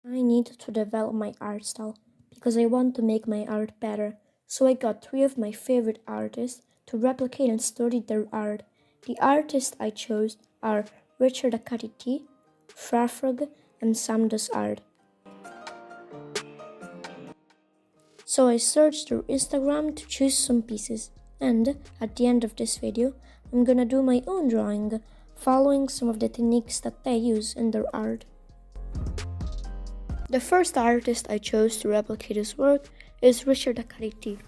I need to develop my art style because I want to make my art better. So I got three of my favorite artists to replicate and study their art. The artists I chose are Richard Akatiti, Frafrog, and Samdas Art. So I searched through Instagram to choose some pieces, and at the end of this video, I'm gonna do my own drawing, following some of the techniques that they use in their art. The first artist I chose to replicate his work is Richard Akariti.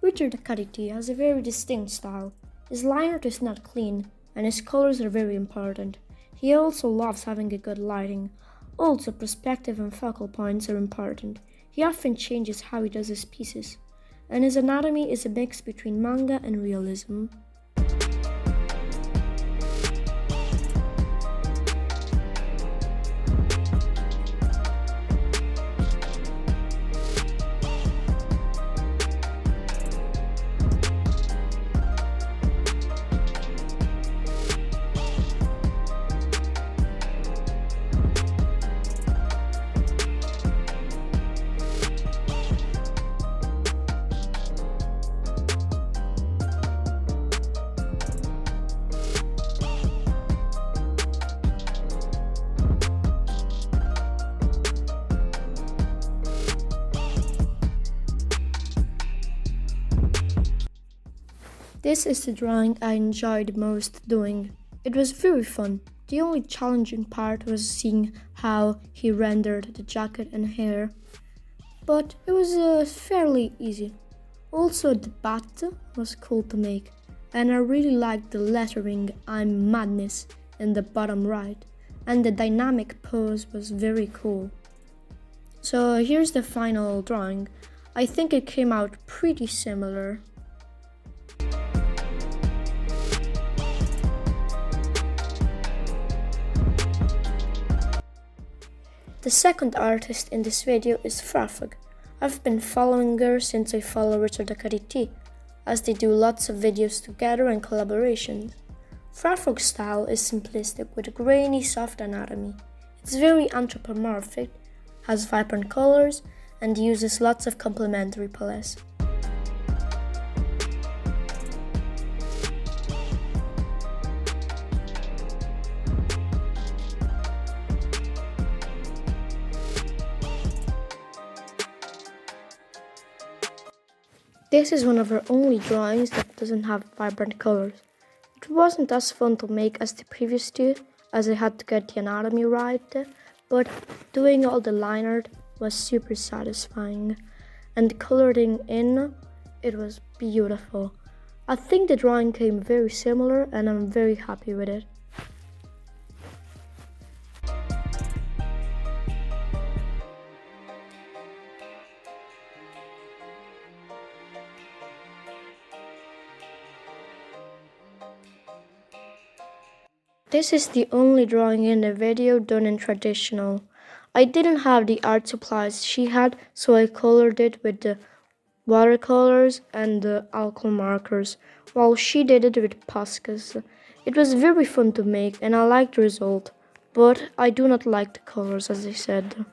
Richard Akariti has a very distinct style. His line art is not clean, and his colors are very important. He also loves having a good lighting. Also, perspective and focal points are important. He often changes how he does his pieces, and his anatomy is a mix between manga and realism. This is the drawing I enjoyed most doing. It was very fun. The only challenging part was seeing how he rendered the jacket and hair, but it was fairly easy. Also, the bat was cool to make, and I really liked the lettering "I'm Madness" in the bottom right, and the dynamic pose was very cool. So here's the final drawing. I think it came out pretty similar. The second artist in this video is Frafog. I've been following her since I follow Richard Akariti, as they do lots of videos together and collaborations. Frafog's style is simplistic with a grainy, soft anatomy. It's very anthropomorphic, has vibrant colors, and uses lots of complementary palettes. This is one of her only drawings that doesn't have vibrant colors. It wasn't as fun to make as the previous two, as I had to get the anatomy right, but doing all the line art was super satisfying. And the coloring in, it was beautiful. I think the drawing came very similar and I'm very happy with it. This is the only drawing in the video done in traditional. I didn't have the art supplies she had, so I colored it with the watercolors and the alcohol markers, while she did it with Poscas. It was very fun to make and I liked the result, but I do not like the colors, as I said.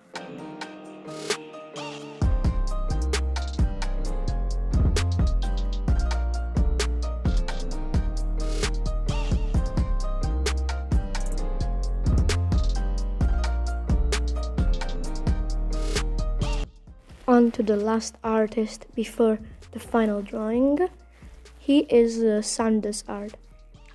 On to the last artist before the final drawing. He is Sandus Art.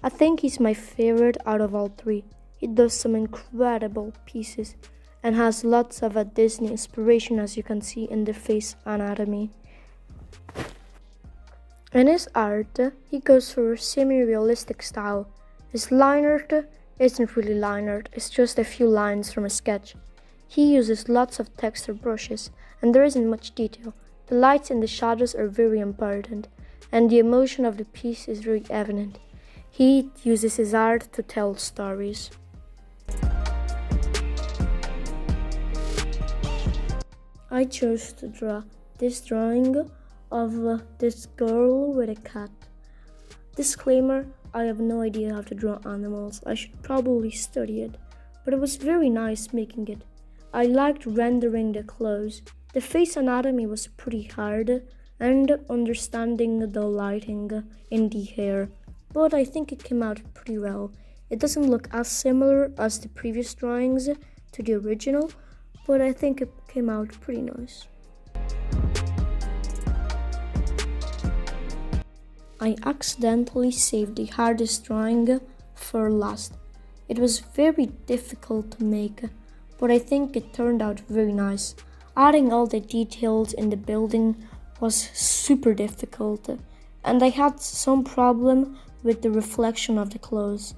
I think he's my favorite out of all three. He does some incredible pieces and has lots of a Disney inspiration, as you can see in the face anatomy. In his art, he goes for a semi-realistic style. His line art isn't really line art, it's just a few lines from a sketch. He uses lots of texture brushes, and there isn't much detail. The lights and the shadows are very important, and the emotion of the piece is very evident. He uses his art to tell stories. I chose to draw this drawing of this girl with a cat. Disclaimer, I have no idea how to draw animals. I should probably study it, but it was very nice making it. I liked rendering the clothes. The face anatomy was pretty hard and understanding the lighting in the hair, but I think it came out pretty well. It doesn't look as similar as the previous drawings to the original, but I think it came out pretty nice. I accidentally saved the hardest drawing for last. It was very difficult to make, but I think it turned out very nice. Adding all the details in the building was super difficult, and I had some problem with the reflection of the clothes.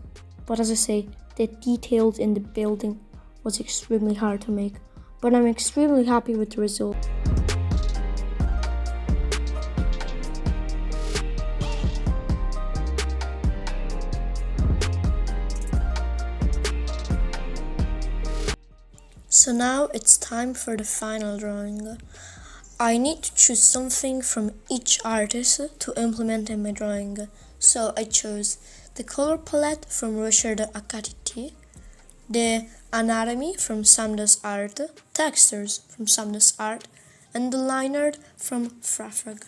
But as I say, the details in the building was extremely hard to make, but I'm extremely happy with the result. So now it's time for the final drawing. I need to choose something from each artist to implement in my drawing. So I chose the color palette from Richard Akatiti, the anatomy from Samdas Art, textures from Samdas Art, and the line art from Frafrag.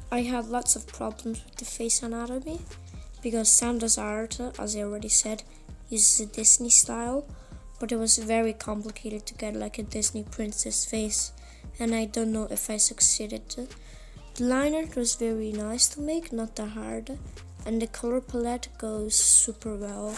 I had lots of problems with the face anatomy because Samda's art, as I already said, uses a Disney style, but it was very complicated to get like a Disney princess face, and I don't know if I succeeded. The line art was very nice to make, not that hard, and the color palette goes super well.